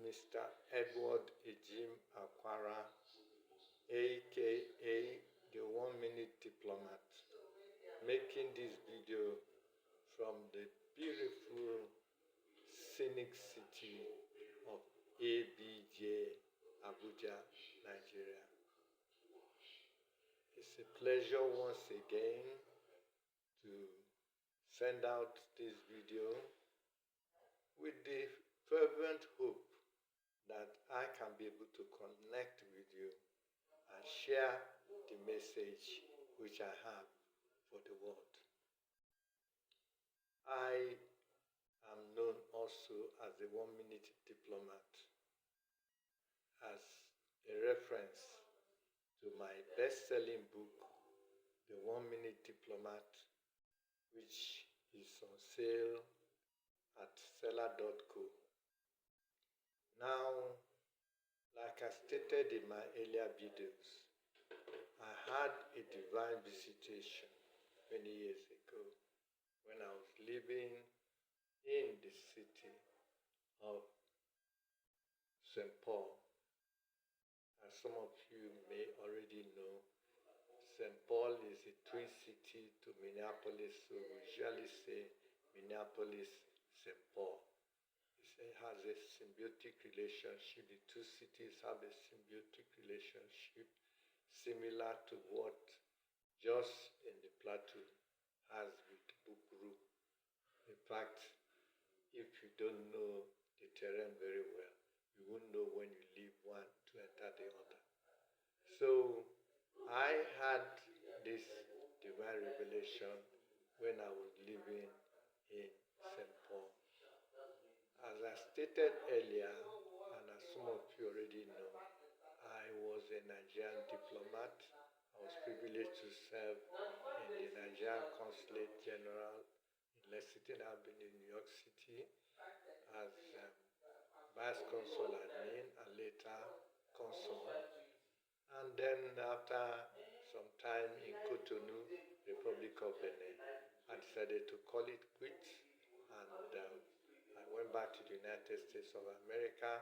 Mr. Edward Ejim Akwara, aka the 1 Minute Diplomat, making this video from the beautiful scenic city of ABJ, Abuja, Nigeria. It's a pleasure once again to send out this video with the fervent hope that I can be able to connect with you and share the message which I have for the world. I am known also as the 1 Minute Diplomat, as a reference to my best-selling book, The 1 Minute Diplomat, which is on sale at seller.co. Now, like I stated in my earlier videos, I had a divine visitation many years ago when I was living in the city of St. Paul. As some of you may already know, St. Paul is a twin city to Minneapolis, so we usually say Minneapolis, St. Paul. It has a symbiotic relationship. The two cities have a symbiotic relationship similar to what Jos in the Plateau has with Bukuru. In fact, if you don't know the terrain very well, you won't know when you leave one to enter the other. So I had this divine revelation when I was living in St. Paul. As I stated earlier, and as some of you already know, I was a Nigerian diplomat. I was privileged to serve in the Nigerian Consulate General in Lexington Avenue, New York City, as Vice Consul and later Consul. And then after some time in Cotonou, Republic of Benin, I decided to call it quits, and I went back to the United States of America.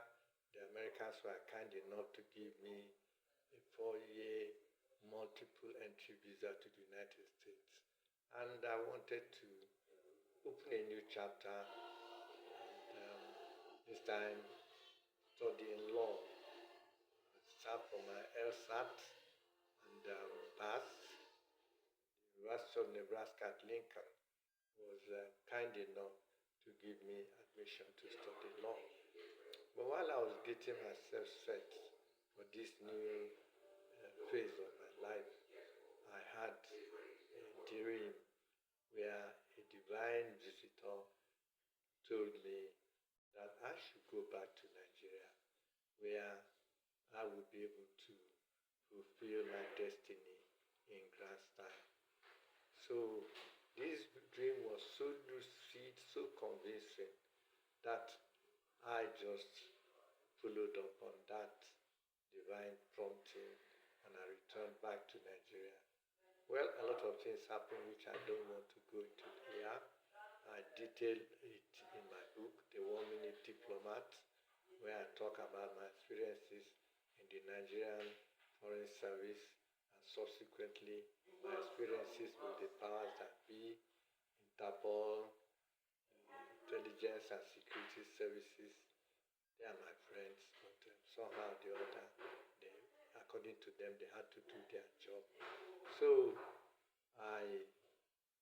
The Americans were kind enough to give me a 4-year multiple entry visa to the United States. And I wanted to open a new chapter, and this time studying law. I started from my LSAT and passed. The University of Nebraska at Lincoln was kind enough to give me admission to study law. But while I was getting myself set for this new phase of my life, I had a dream where a divine visitor told me that I should go back to Nigeria, where I would be able to fulfill my destiny in grand style. So this dream was so lucid, so convincing, that I just followed up on that divine prompting and I returned back to Nigeria. Well, a lot of things happened which I don't want to go into here. I detail it in my book, The 1 Minute Diplomat, where I talk about my experiences in the Nigerian Foreign Service and subsequently my experiences with the powers that be, Interpol, intelligence and security services. They are my friends, but somehow or the other, according to them, they had to do their job. So I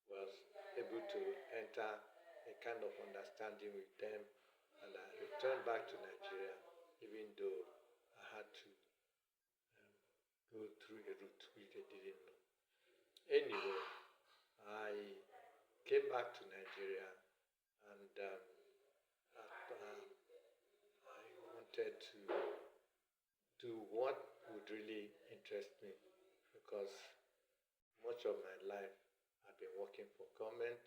was able to enter a kind of understanding with them, and I returned back to Nigeria, even though I had to go through a route which they didn't know. Anyway, I came back to Nigeria, and I wanted to do what would really interest me, because much of my life I've been working for government,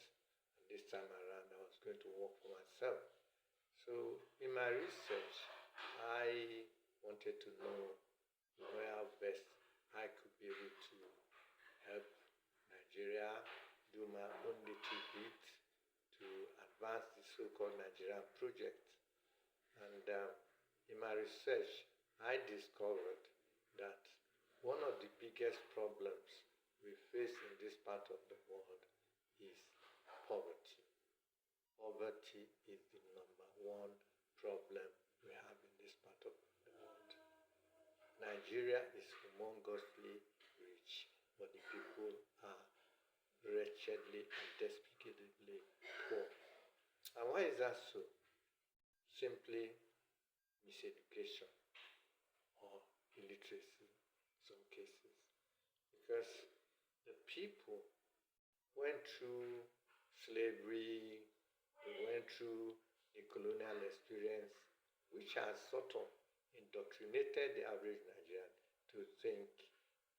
and this time around I was going to work for myself. So in my research, I wanted to know where best I could be able to help Nigeria do my own little bit to advance the so-called Nigerian project. And in my research, I discovered that one of the biggest problems we face in this part of the world is poverty. Poverty is the number one problem we have in this part of the world. Nigeria is humongously rich, but the people are wretchedly and despicably poor. And why is that so? Simply miseducation or illiteracy in some cases. Because the people went through slavery, they went through the colonial experience, which has sort of indoctrinated the average Nigerian to think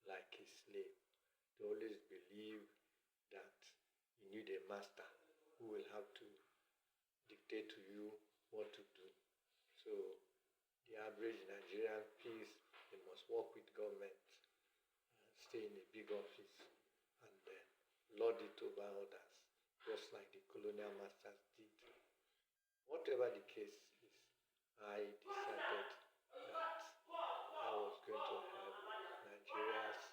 like a slave. They always believe that you need a master who will have to dictate to you what to do. So the average Nigerian feels they must work with government, stay in a big office, and then lord it over others, just like the colonial masters did. Whatever the case is, I decided that I was going to help Nigerians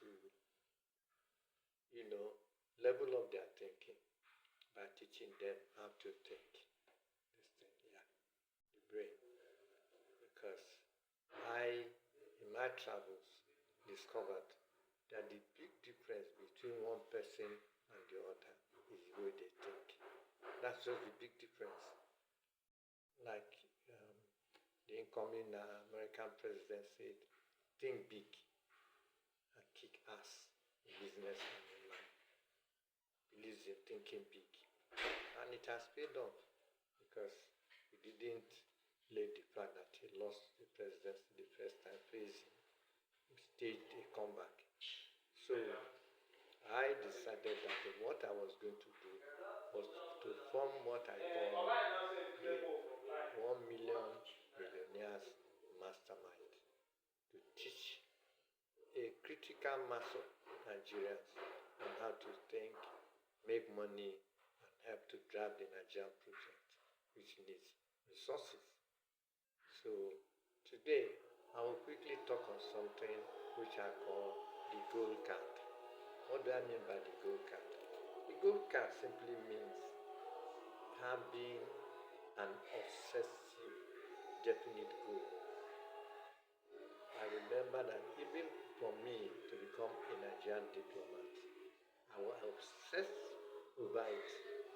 to, level up their thinking by teaching them how to think the brain. Because I, in my travels, discovered that the big difference between one person and the other is the way they think. That's just the big difference. Like the incoming American president said, think big and kick ass in business and in life. Believes in thinking big. And it has paid off because he didn't let the fact that he lost the presidency the first time face him. He staged a comeback. So I decided that what I was going to do was to form what I call the 1 Million Millionaires Mastermind, to teach a critical mass of Nigerians on how to think, make money, and help to drive the Nigerian project, which needs resources. So today, I will quickly talk on something which I call the gold card. What do I mean by the gold card? The gold card simply means having an obsessive, definite goal. I remember that even for me to become a Nigerian diplomat, I was obsessed over it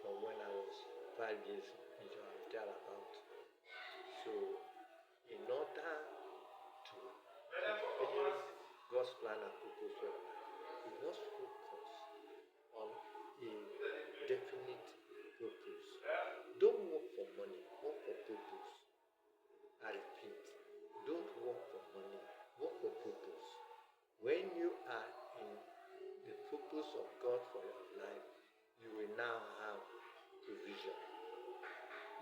from when I was 5 years old or thereabout. So, in order to fulfill God's plan and purpose for life, we must focus on a definite purpose. Don't work for money, work for purpose. I repeat, don't work for money, work for purpose. When you are in the purpose of God for your life, you will now have provision.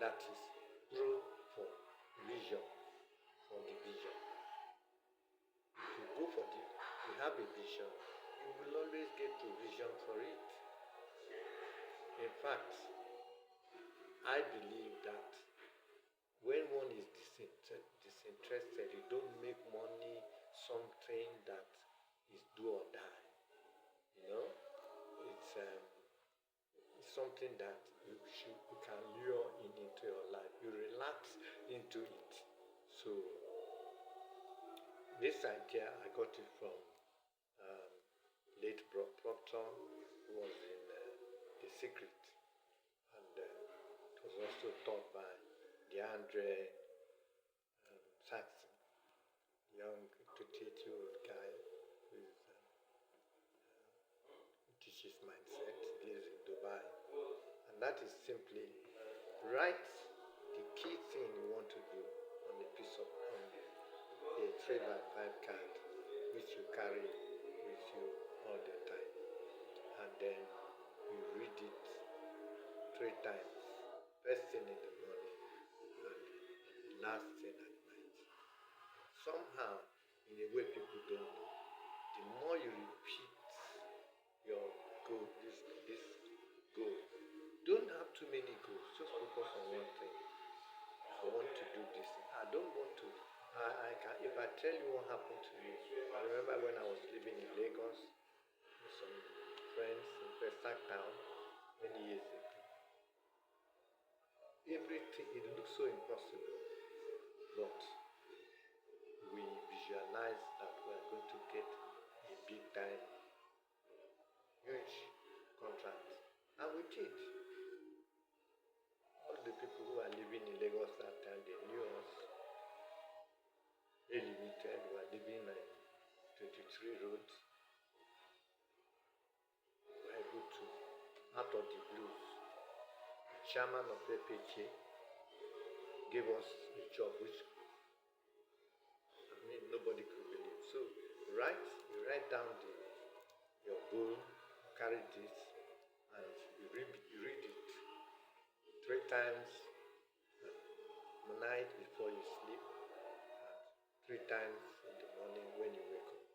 That is pro for vision, for the vision. If you go for you have a vision, you will always get provision for it. In fact, I believe that when one is disinterested, you don't make money something that is do or die. It's something that you can lure into your life. You relax into it. So this idea, I got it from late Proctor, who was in The Secret, and it was also taught by DeAndre Saxon, young 28-year-old guy who teaches mindset, lives in Dubai. And that is simply write the key thing you want to do on a piece of a 3x5 card, which you carry with you all the time. And then you read it 3 times, first thing in the morning and last thing at night. Somehow, in a way people don't know, the more you repeat your goal, this goal, don't have too many goals, just focus on one thing. I want to do this. I don't want to every road, we're able to, out of the blues, chairman of FHA gave us a job which nobody could believe. So you write down your goal, carry this, and you read it 3 times at night before you sleep, and 3 times in the morning when you wake up.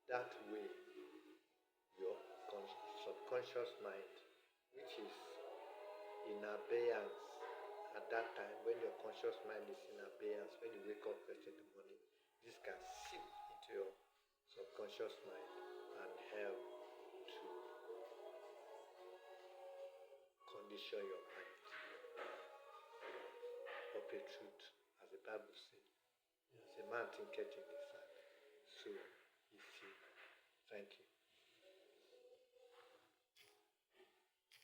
That way, your subconscious mind, which is in abeyance at that time, when your conscious mind is in abeyance, when you wake up first in the morning, this can seep into your subconscious mind and help to condition your mind of a truth, as the Bible says. As a man thinketh in his heart, so is he. Thank you.